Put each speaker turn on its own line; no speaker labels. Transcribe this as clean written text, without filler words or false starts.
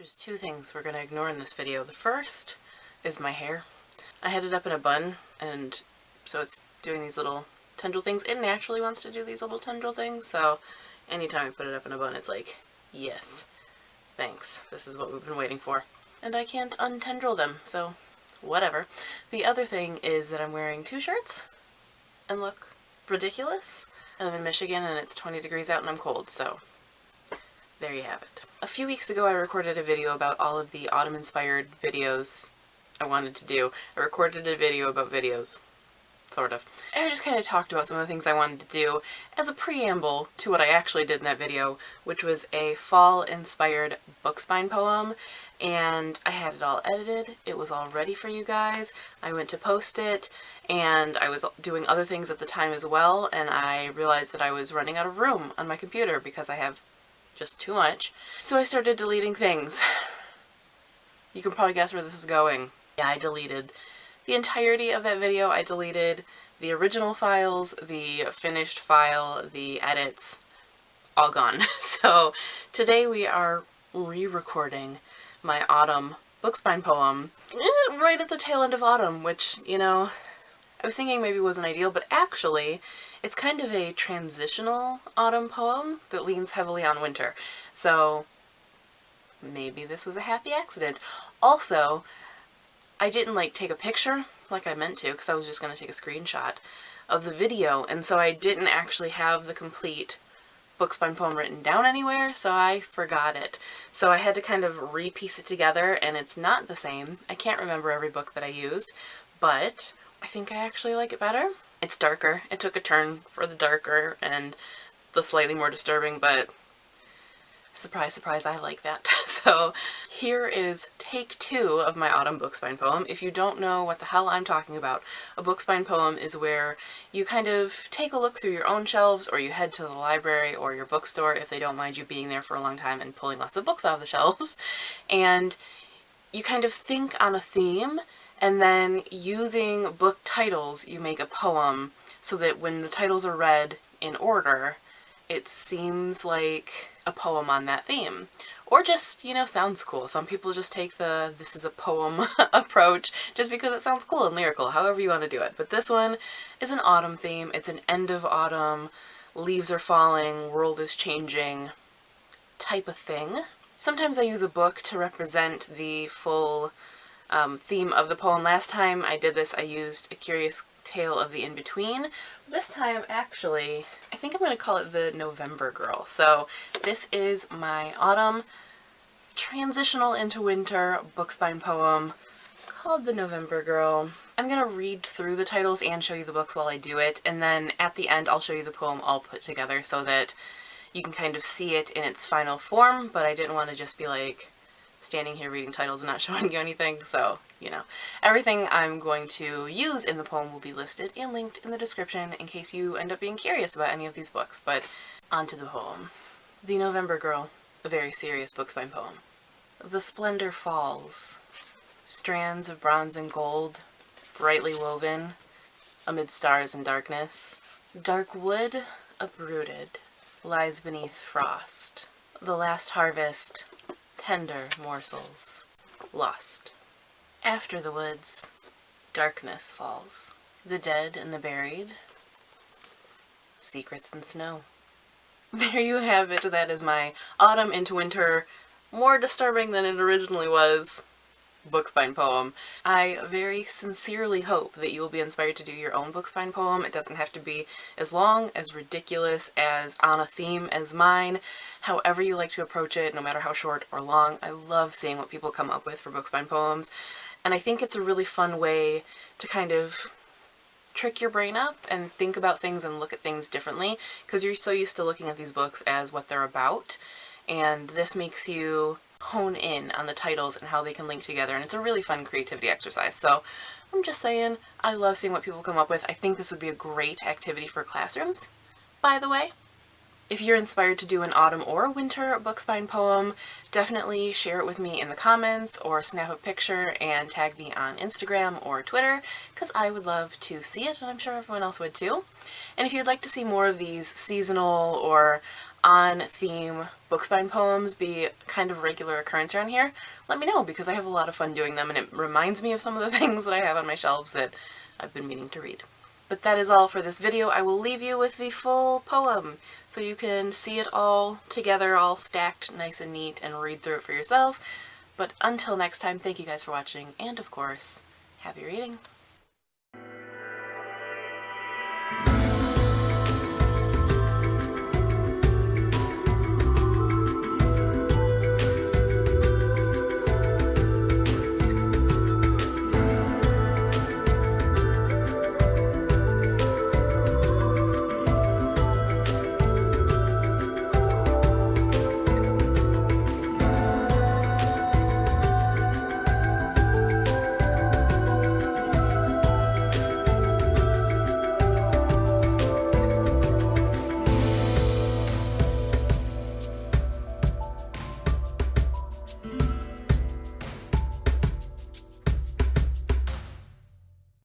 There's two things we're going to ignore in this video. The first is my hair. I had it up in a bun, and so it's doing these little tendril things. It naturally wants to do these little tendril things, so anytime I put it up in a bun, it's like, yes, thanks. This is what we've been waiting for. And I can't untendril them, so whatever. The other thing is that I'm wearing two shirts and look ridiculous. I live in Michigan and it's 20 degrees out and I'm cold, so there you have it. A few weeks ago I recorded a video about all of the autumn-inspired videos I wanted to do. I recorded a video about videos, sort of. I just kind of talked about some of the things I wanted to do as a preamble to what I actually did in that video, which was a fall-inspired book spine poem, and I had it all edited. It was all ready for you guys. I went to post it, and I was doing other things at the time as well, and I realized that I was running out of room on my computer because I have just too much. So I started deleting things. You can probably guess where this is going. Yeah, I deleted the entirety of that video. I deleted the original files, the finished file, the edits, all gone. So today we are re-recording my autumn book spine poem right at the tail end of autumn, which, you know, I was thinking maybe wasn't ideal, but actually it's kind of a transitional autumn poem that leans heavily on winter. So maybe this was a happy accident. Also, I didn't take a picture like I meant to because I was just going to take a screenshot of the video, and so I didn't actually have the complete book spine poem written down anywhere, so I forgot it. So I had to kind of re-piece it together, and it's not the same. I can't remember every book that I used, but I think I actually like it better. It's darker. It took a turn for the darker and the slightly more disturbing, but surprise, surprise, I like that. So here is take 2 of my autumn book spine poem. If you don't know what the hell I'm talking about, a book spine poem is where you kind of take a look through your own shelves, or you head to the library or your bookstore if they don't mind you being there for a long time and pulling lots of books off the shelves, and you kind of think on a theme, and then using book titles you make a poem so that when the titles are read in order, it seems like a poem on that theme. Or just, you know, sounds cool. Some people just take the this is a poem approach just because it sounds cool and lyrical, however you want to do it. But this one is an autumn theme. It's an end of autumn, leaves are falling, world is changing type of thing. Sometimes I use a book to represent the full theme of the poem. Last time I did this, I used A Curious Tale of the In-Between. This time, actually, I think I'm going to call it the November Girl. So this is my autumn transitional into winter book spine poem called the November Girl. I'm going to read through the titles and show you the books while I do it, and then at the end I'll show you the poem all put together so that you can kind of see it in its final form, but I didn't want to just be like standing here reading titles and not showing you anything, so, you know. Everything I'm going to use in the poem will be listed and linked in the description in case you end up being curious about any of these books, but on to the poem. The November Girl, a very serious book spine poem. The splendor falls, strands of bronze and gold, brightly woven, amid stars and darkness. Dark wood, uprooted, lies beneath frost. The last harvest, tender morsels, lost. After the woods, darkness falls. The dead and the buried, secrets and snow. There you have it. That is my autumn into winter, more disturbing than it originally was, book spine poem. I very sincerely hope that you will be inspired to do your own book spine poem. It doesn't have to be as long, as ridiculous, as on a theme as mine. However you like to approach it, no matter how short or long. I love seeing what people come up with for book spine poems, and I think it's a really fun way to kind of trick your brain up and think about things and look at things differently, because you're so used to looking at these books as what they're about, and this makes you hone in on the titles and how they can link together, and it's a really fun creativity exercise. So I'm just saying, I love seeing what people come up with. I think this would be a great activity for classrooms, by the way. If you're inspired to do an autumn or a winter book spine poem, definitely share it with me in the comments or snap a picture and tag me on Instagram or Twitter, because I would love to see it, and I'm sure everyone else would too. And if you'd like to see more of these seasonal or on theme bookspine poems be kind of regular occurrence around here, let me know, because I have a lot of fun doing them and it reminds me of some of the things that I have on my shelves that I've been meaning to read. But that is all for this video. I will leave you with the full poem so you can see it all together, all stacked nice and neat, and read through it for yourself. But until next time, thank you guys for watching, and of course, happy reading!